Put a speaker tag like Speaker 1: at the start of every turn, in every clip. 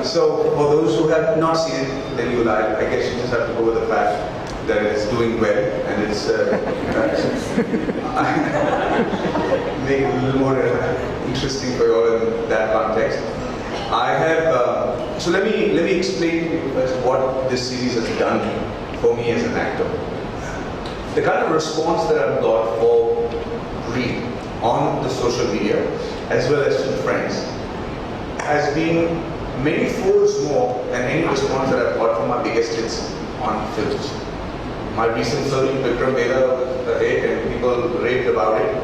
Speaker 1: So for those who have not seen it, then you will, I guess you just have to go with the fact that it's doing well, and it's make it a little more interesting for you all in that context. I have, so let me explain to you first what this series has done for me as an actor. The kind of response that I've got for Breathe on the social media, as well as from friends, has been many folds more than any response that I've got from my biggest hits on films. My recent film, Vikram Veda, was a hit and people raved about it.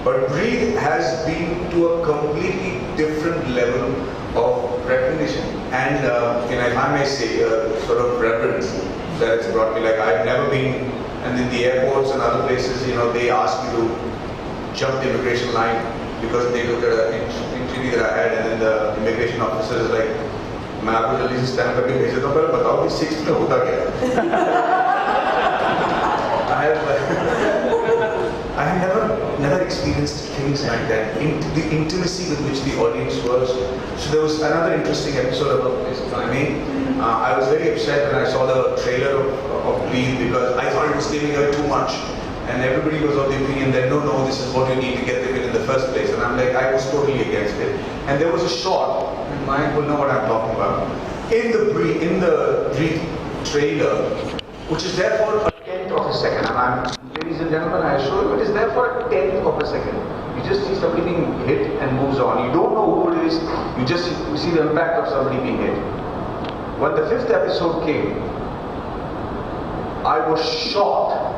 Speaker 1: But Breathe has been to a completely different level of recognition and, if I may say, sort of reverence that it's brought me. Like, I've never been, and in the airports and other places, they ask me to jump the immigration line because they look at an interview that I had, and then the immigration officer is like, मैं आपको जल्दी से stand करके भेज देता हूँ, पर बताओ कि 6 में होता क्या है? I have never experienced things like that. The intimacy with which the audience was. So there was another interesting episode about this. I was very upset when I saw the trailer of Breathe because I thought it was giving her too much. And everybody was of the opinion that no, this is what you need to get them in the first place. And I'm like, I was totally against it. And there was a shot, and Mike will know what I'm talking about, in the Breathe trailer, which is there for a tenth of a second. And ladies and gentlemen, I assure you, it is there for a tenth of a second. You just see somebody being hit and moves on. You don't know who it is. You just see the impact of somebody being hit. When the 5th episode came, I was shocked.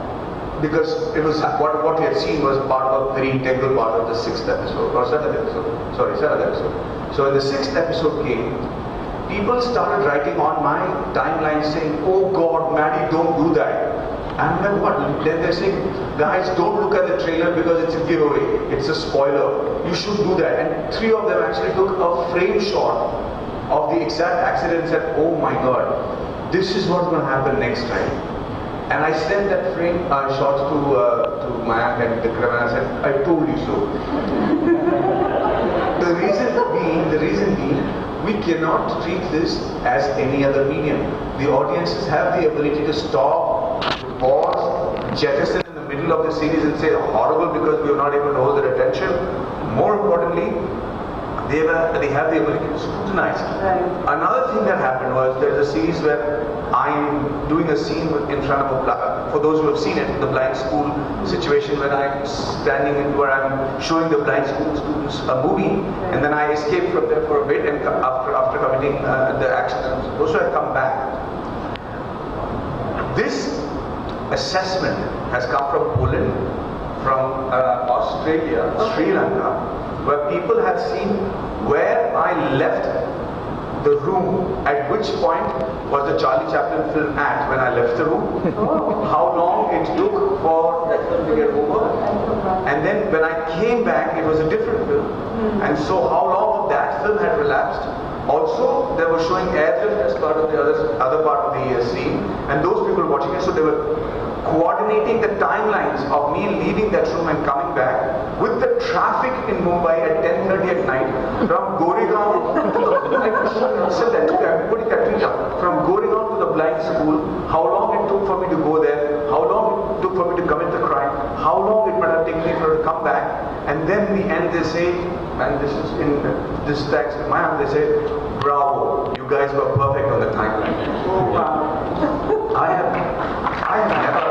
Speaker 1: Because it was what we had seen was part of a very integral part of the 6th episode, or 7th episode. Sorry, 7th episode. So when the 6th episode came, people started writing on my timeline saying, "Oh God, Maddie, don't do that." And I'm like, what? Then they're saying, "Guys, don't look at the trailer because it's a giveaway. It's a spoiler. You should do that." And 3 of them actually took a frame shot of the exact accident and said, "Oh my God, this is what's going to happen next time." And I sent that frame shot to Mayank and Vikram, and I said, "I told you so." The reason being, we cannot treat this as any other medium. The audiences have the ability to stop, to pause, jettison in the middle of the series and say horrible because we are not able to hold their attention. More importantly, they have the ability to scrutinize. Right. Another thing that happened was there's a series where I'm doing a scene in front of for those who have seen it, the blind school situation where I'm standing in where I'm showing the blind school students a movie, and then I escape from there for a bit, and after committing the action I'm supposed to have come back. This assessment has come from Poland, from Australia, Sri Lanka, where people have seen where I left the room, at which point was the Charlie Chaplin film at when I left the room, how long it took for that film to get over, and then when I came back it was a different film, and so how long of that film had elapsed. Also, they were showing airlift as part of the other part of the scene, and those people watching it, so they were coordinating the timelines of me leaving that room and coming back with the traffic in Mumbai at 10:30 at night from Goregaon to the blind school, how long it took for me to go there, how long it took for me to commit the crime, how long it might have taken me for to come back, and then in the end they say, and this is in this text in my hand, they say, "Bravo, you guys were perfect on the timeline." Oh wow. I have never.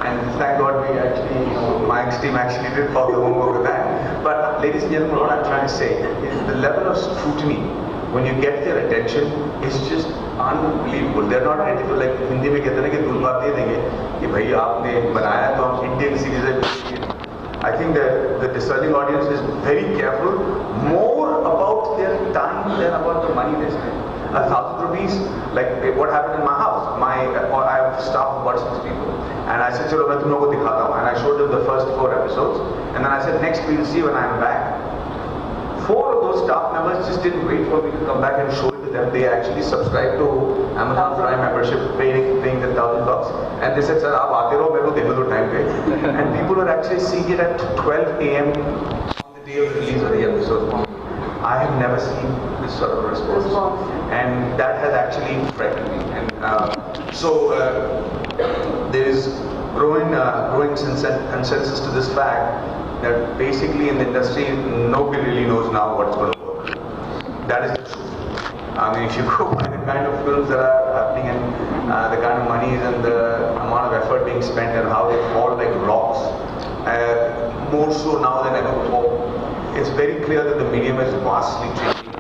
Speaker 1: And thank God we actually, my team actually did all the homework with that. But ladies and gentlemen, what I'm trying to say is the level of scrutiny when you get their attention is just unbelievable. They're not ready to, like Hindi में कहते हैं ना कि दूध बात दे देंगे कि भाई आपने बनाया तो हम Indian series है. I think the discerning audience is very careful, more about their time than about the money they spend. 1,000 rupees, like what happened in my house. I have staff of about 6 people, and I said, "Chalo, मैं तुम लोगों को दिखाता हूँ." And I showed them the first 4 episodes, and then I said, "Next we'll see when I'm back." 4 of those staff members just didn't wait for me to come back and show it to them. They actually subscribed to Amazon Prime membership, paying the $1,000, and they said, "Sir, आप आते रहो, मेरे को देखो तो time पे." And people were actually seeing it at 12 a.m. on the day of the release of the never seen this sort of response. And that has actually frightened me. And there is growing consensus to this fact that basically in the industry, nobody really knows now what's going to work. That is the truth. I mean, if you go by the kind of films that are happening and the kind of monies and the amount of effort being spent and how they fall like rocks, more so now than ever before, it's very clear that the medium is vastly changing,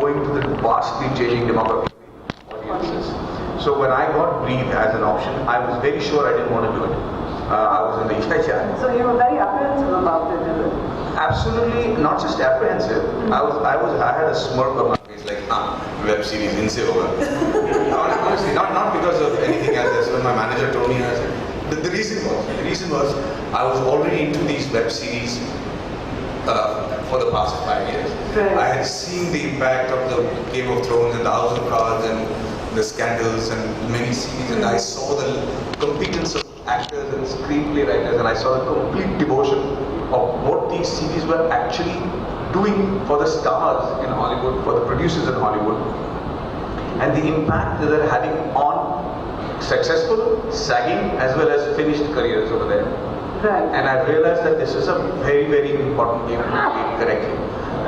Speaker 1: owing to the vastly changing demographic audiences. So when I got Breathe as an option, I was very sure I didn't want to do it. I was in the
Speaker 2: So you were very apprehensive about it, is it?
Speaker 1: Absolutely, not just apprehensive. I had a smirk on my face, like, web series, inse hoga. Honestly, not because of anything else. That's when my manager told me. I said, the reason was, I was already into these web series for the past 5 years.
Speaker 2: Right.
Speaker 1: I had seen the impact of the Game of Thrones and the House of Cards and the scandals and many series, and I saw the competence of actors and screenplay writers, and I saw the complete devotion of what these series were actually doing for the stars in Hollywood, for the producers in Hollywood, and the impact that they're having on successful, sagging, as well as finished careers over there.
Speaker 2: Right.
Speaker 1: And I realized that this is a very, very important game to play correctly.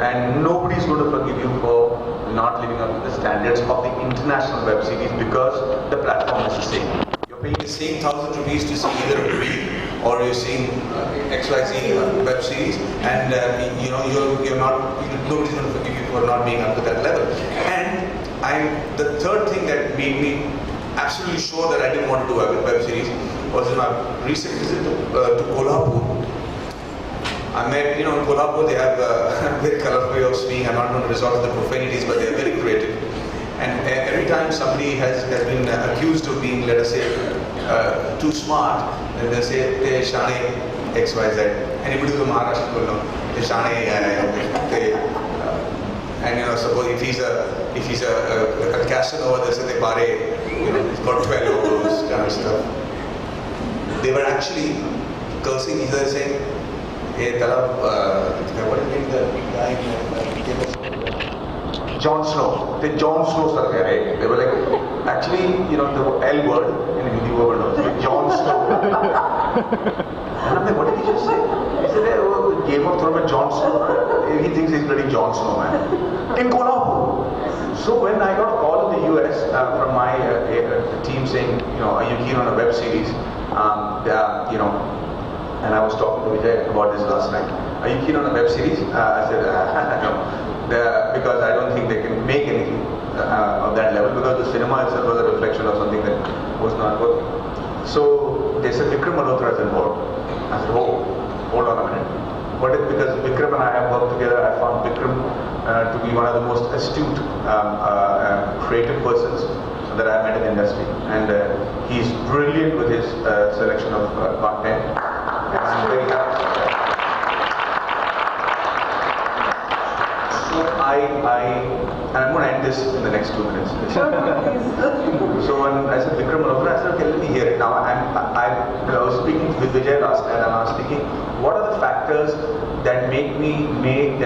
Speaker 1: And nobody's going to forgive you for not living up to the standards of the international web series because the platform is the same. You're paying the same 1,000 rupees to see either a Breathe or you're seeing XYZ web series, and you're not. Nobody's going to forgive you for not being up to that level. And the third thing that made me absolutely sure that I didn't want to do a web series was in my recent visit to Kolhapur. I met, in Kolhapur they have a very colorful way of speaking. I'm not going to resort to the profanities, but they're very creative. And every time somebody has been accused of being, let us say, too smart, then they say, they Shane XYZ. Anybody who's a Maharashtra will know, they Shane, and suppose if he's a Casanova, they say they pare, he's got 12 of those kind of stuff. They were actually cursing each other, saying, hey, Talab, what is the guy Jon Snow. They Jon Snow sir, right? They were like, actually, the L word in Hindi word knows, Jon Snow. And I'm like, what did he just say? He said, hey, Game of Thrones with Jon Snow. He thinks he's pretty Jon Snow, man. In Kolhapur. So when I got a call in the US from my team saying, are you keen on a web series? And I was talking to Vijay about this last night. Are you keen on a web series? I said, no. Because I don't think they can make anything of that level, because the cinema itself was a reflection of something that was not working. So they said Vikram Malhotra is involved. I said, hold on a minute. What if, because Vikram and I have worked together, I found Vikram to be one of the most astute creative persons that I've met in the industry. And he's brilliant with his selection of content. And I'm very happy. So I'm going to end this in the next 2 minutes. So when I said Vikram Malhotra, I said, okay, let me hear it. Now I was speaking with Vijay last night, and I was thinking, what are the factors that make me make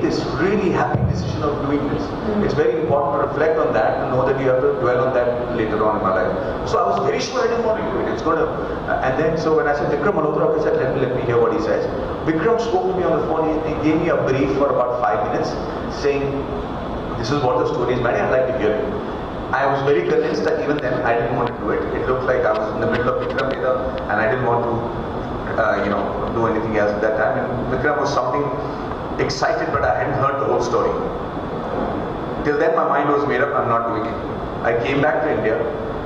Speaker 1: this really happy decision of doing this? It's very important to reflect on that and know that you have to dwell on that later on in my life. So I was very sure I didn't want to do it. It's going to, and then so when I said Vikram Malhotra, I said, let me hear what he says. Vikram spoke to me on the phone. He gave me a brief for about 5 minutes, saying, this is what the story is, man, I'd like to hear it. I was very convinced that even then I didn't want to do it. It looked like I was in the middle of Vikram Veda, and I didn't want to do anything else at that time. And Vikram was sounding excited, but I hadn't heard the whole story. Till then, my mind was made up. I'm not doing it. I came back to India,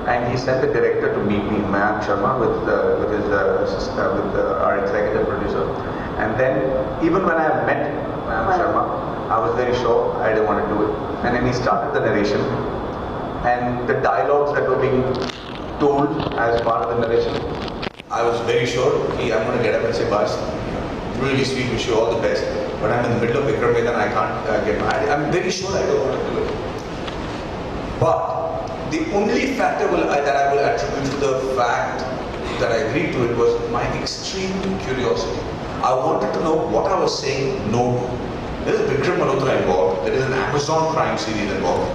Speaker 1: and he sent the director to meet me, Mayank Sharma, with our executive producer. And then, even when I met Mayank Sharma, I was very sure I didn't want to do it. And then he started the narration, and the dialogues that were being told as part of the narration, I was very sure, I'm going to get up and say, Bas, really sweet, wish you all the best. But I'm in the middle of Vikram Veda and I can't get my. I'm very sure I don't want to do it. But the only factor that I will attribute to the fact that I agreed to it was my extreme curiosity. I wanted to know what I was saying no to. There is Vikram Malhotra involved. Amazon Prime series involved.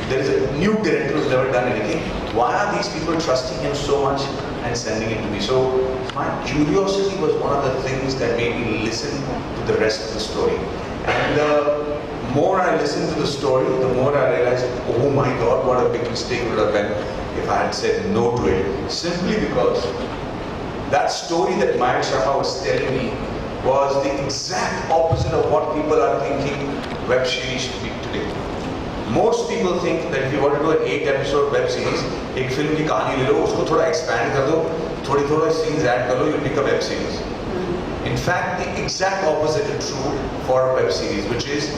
Speaker 1: There is a new director who's never done anything. Why are these people trusting him so much and sending it to me? So my curiosity was one of the things that made me listen to the rest of the story. And the more I listened to the story, the more I realized, oh my God, what a big mistake it would have been if I had said no to it. Simply because that story that Mayank Sharma was telling me was the exact opposite of what people are thinking web series should be today. Most people think that if you want to do an 8-episode web series, एक film की कहानी ले लो, उसको थोड़ा expand कर दो, थोड़ी scenes add कर लो, you make a web series. In fact, the exact opposite is true for a web series, which is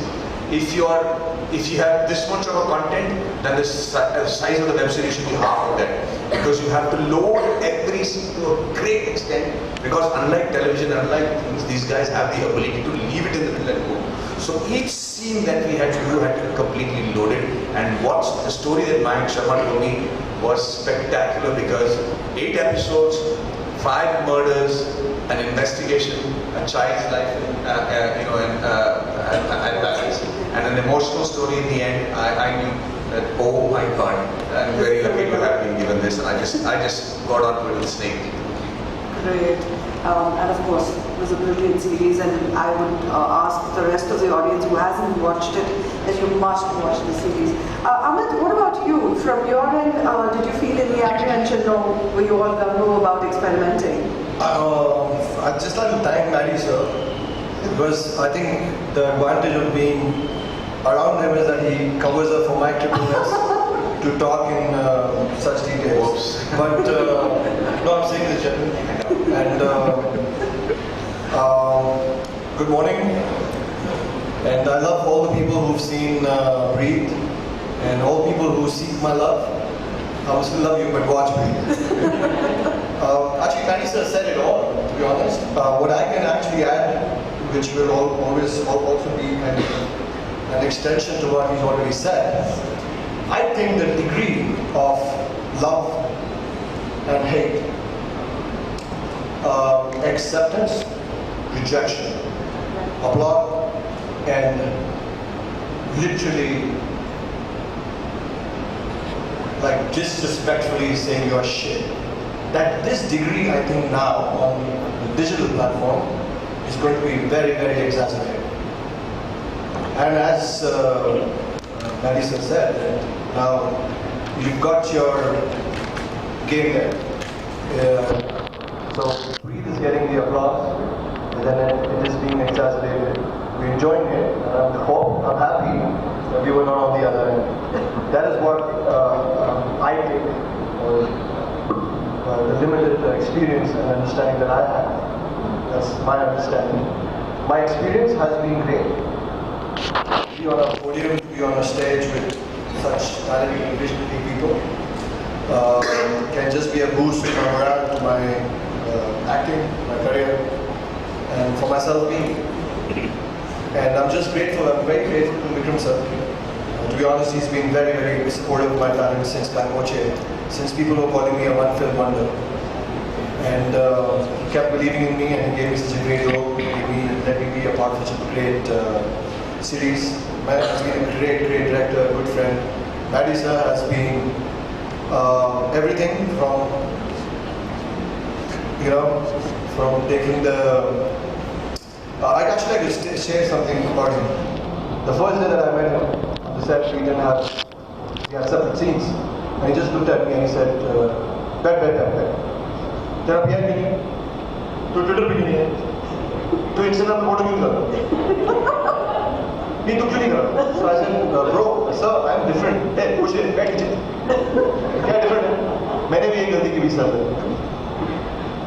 Speaker 1: if you have this much of a content, then the size of the web series should be half of that, because you have to load every scene to a great extent. Because unlike television, unlike things, these guys have the ability to leave it in the middle and go. So each scene that we had to do had to be completely loaded. And what the story that Mayank Sharma told me was spectacular, because 8 episodes, 5 murders, an investigation, a child's life, at Paris, and an emotional story in the end. I knew that, oh my God, I'm very lucky to have been given this. I just got onto it with Snake.
Speaker 2: Great. And of course, it was a brilliant series, and I would ask the rest of the audience who hasn't watched it that you must watch the series. Amit, what about you? From your end, did you feel any apprehension, or were you all gung-ho about experimenting?
Speaker 3: I'd just like to thank Maddie sir, because I think the advantage of being around him is that he covers up for my tripleness to talk in such details. But no, I'm saying this genuinely. And good morning. And I love all the people who've seen Breathe, and all people who seek my love. I will still love you, but watch Breathe. Actually, Maddie sir said it all, to be honest. What I can actually add, which will always also be an extension to what he's already said, I think the degree of love and hate, acceptance, rejection, applaud, and literally like disrespectfully saying you're shit. That this degree, I think now on the digital platform is going to be very, very exacerbated. And as Maddie sir said, now you've got your game there. So Breathe is getting the applause, and then it is being exacerbated. We're enjoying it, and I'm happy that we were not on the other end. That is what I take, the limited experience and understanding that I have. That's my understanding. My experience has been great. To be on a podium, to be on a stage with such talented and visionary people can just be a boost to my morale, to my acting, my career, and for myself being. And I'm just grateful, I'm very grateful to Vikram sir. To be honest, he's been very, very supportive of my talent since Kamboche, since people were calling me a one-film wonder. And he kept believing in me, and he gave me such a great role, let me be a part of such a great series. Matt has been a great, great director, a good friend. Maddie sir has been everything from, from taking the... I'd actually like to share something about him. The first day that I met him, on the set, we had separate scenes. And he just looked at me and he said, "Bet. तेरा PR भी नहीं है, तो Twitter भी नहीं है, तो Instagram पे फोटो क्यों कर रहा है? नहीं तो क्यों नहीं कर रहा?" So I said, "Bro, sir, I'm different. Hey, push it, बैठ नीचे." क्या different है? मैंने भी एक गलती की भी सर में.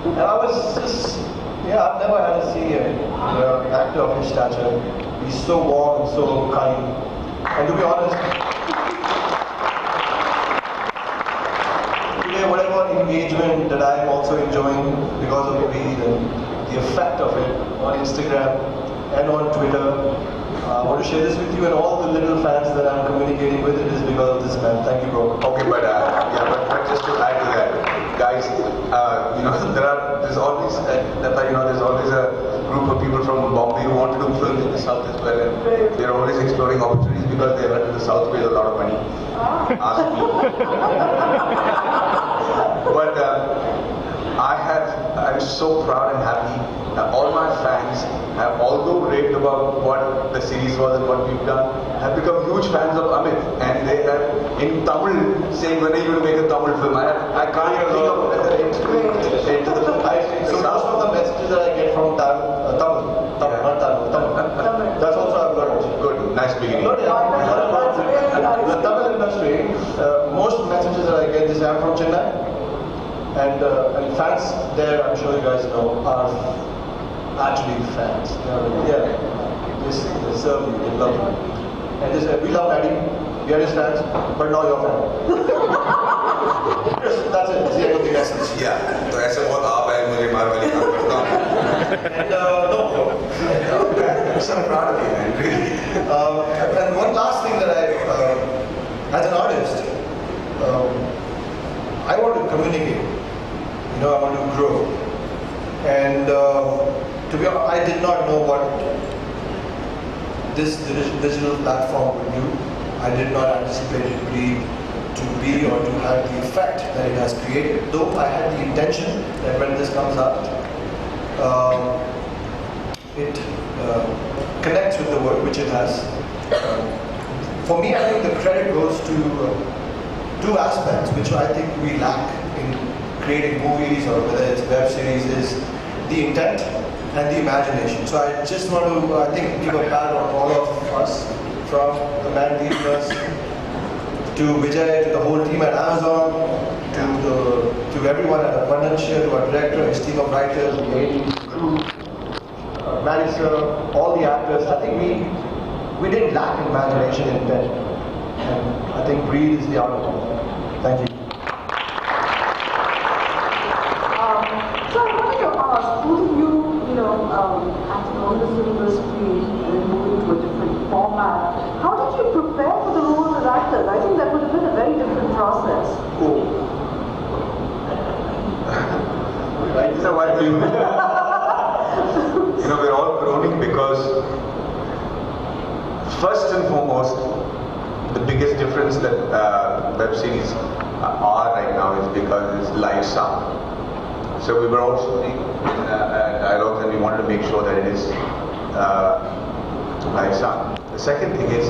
Speaker 3: And I was just, I've never had a senior actor of his stature. He's so warm and so kind. And to be honest, whatever engagement that I am also enjoying because of Breathe and the effect of it on Instagram and on Twitter, I want to share this with you and all the little fans that I'm communicating with. It is because of this man. Thank you, bro.
Speaker 1: Okay, but just to add to that, guys, there's always a group of people from Bombay who want to do films in the South as well. And they're always exploring opportunities because they heard that the South pays a lot of money. Ask me. But I'm so proud and happy that all my fans have, although raved about what the series was and what we've done, have become huge fans of Amit. And they have, in Tamil, saying, when are you going to make a Tamil film? I can't think of another into the film.
Speaker 3: So most of the messages that I get from Tamil, not Tamil. That's also I've got it.
Speaker 1: Good, nice beginning.
Speaker 3: No, the Tamil industry, most messages that I get is I'm from Chennai. And fans there, I'm sure you guys know, are actually fans. Yeah, they serve you, they love you. And they say, we love Daddy, we are his fans, but now you're fan. That's it, that's the end of the message.
Speaker 1: Yeah, तो ऐसा बहुत आप है मुझे मार वाली काम करता हूँ.
Speaker 3: And no.
Speaker 1: I'm so proud of you, man. Really.
Speaker 3: And one last thing that as an artist, I want to communicate. I want to grow. And to be honest, I did not know what this digital platform would do. I did not anticipate it to be or to have the effect that it has created. Though I had the intention that when this comes out, it connects with the work which it has. For me, I think the credit goes to two aspects which I think we lack in creating movies or whether it's web series, is the intent and the imagination. So I just want to, I think, give a pat on all of us, from the man leading us to Vijay, to the whole team at Amazon, to everyone at Abundancia, to our director, his team of writers, the AD, crew, Marisa, all the actors. I think we didn't lack imagination and intent. And I think Breathe is the outcome. Thank you.
Speaker 2: So I wanted to ask, both of you, acting on the silver screen and moving to a different format, how did you prepare for the roles as actors? I think that would have been a very different process.
Speaker 1: Cool. You know what? We're all groaning because, first and foremost, the biggest difference that web series are right now is because it's live sound. So we were all shooting in dialogues and we wanted to make sure that it is live sound. The second thing is,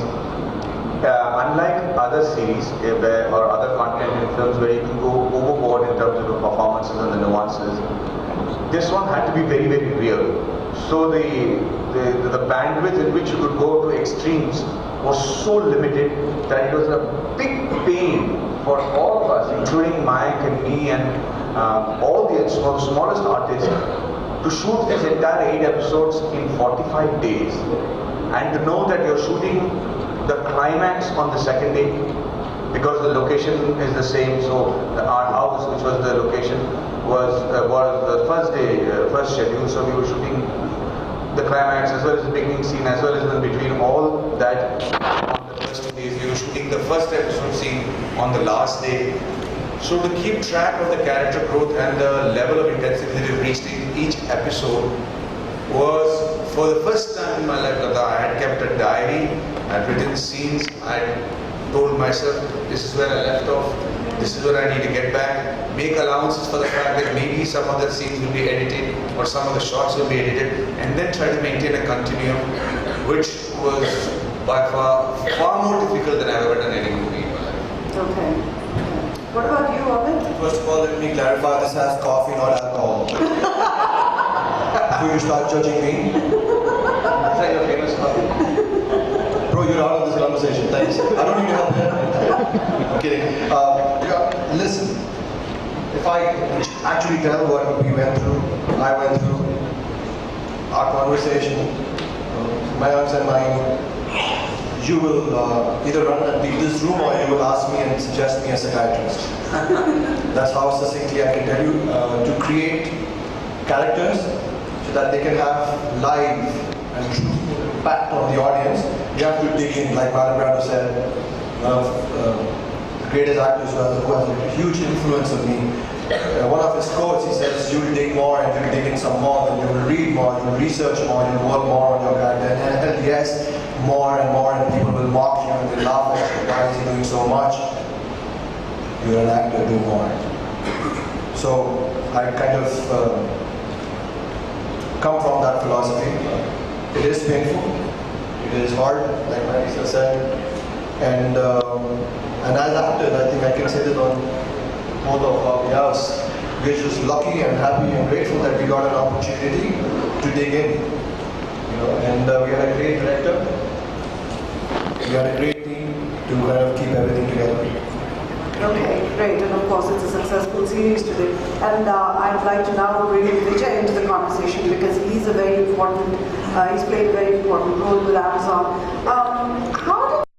Speaker 1: unlike other series or other content in films where you can go overboard in terms of the performances and the nuances, this one had to be very, very real. So the bandwidth in which you could go to extremes was so limited that it was a big pain for all of us, including Mike and me and all the smallest artists, to shoot these entire 8 episodes in 45 days and to know that you're shooting the climax on the second day because the location is the same. So our house, which was the location, was the first day, first schedule. So we were shooting the climax as well as the beginning scene, as well as in between all that on the first 2 days. We were shooting the first episode scene on the last day. So to keep track of the character growth and the level of intensity that we've reached in each episode was, for the first time in my life, I had kept a diary, I had written scenes, I had told myself, this is where I left off, this is where I need to get back, make allowances for the fact that maybe some of the scenes will be edited or some of the shots will be edited, and then try to maintain a continuum, which was by far more difficult than I've ever done any movie in my life.
Speaker 2: Okay. What about you, Amit?
Speaker 3: First of all, let me clarify, this has coffee, not alcohol. Before you start judging me.
Speaker 1: Is that your famous coffee?
Speaker 3: Bro, you're out of this conversation, thanks. I don't need your help here. I'm kidding. Listen, if I actually tell what we went through, I went through, our conversation, Mayank's and mine, you will either run and leave this room or you will ask me and suggest me a psychiatrist. That's how succinctly I can tell you. To create characters so that they can have live and true impact on the audience, you have to dig in, like R.Madhavan Amit Sadh said, one of the greatest actors who has a huge influence on me. one of his quotes, he says, you'll dig more and you'll dig in some more, and you'll read more, you'll research more, you'll work more on your character. And yes, more and people will mock you and they laugh at you. Why is he doing so much? You're an actor, do more. So I kind of come from that philosophy. It is painful, it is hard, like Marisa said, and as actors, I think I can say that on both of our behalves, we're just lucky and happy and grateful that we got an opportunity to dig in, and we had a great director, we had a great team to kind of keep everything together.
Speaker 2: Okay, great, and of course it's a successful series today. And I'd like to now bring in Vijay into the conversation because he's a very important, he's played a very important role with Amazon.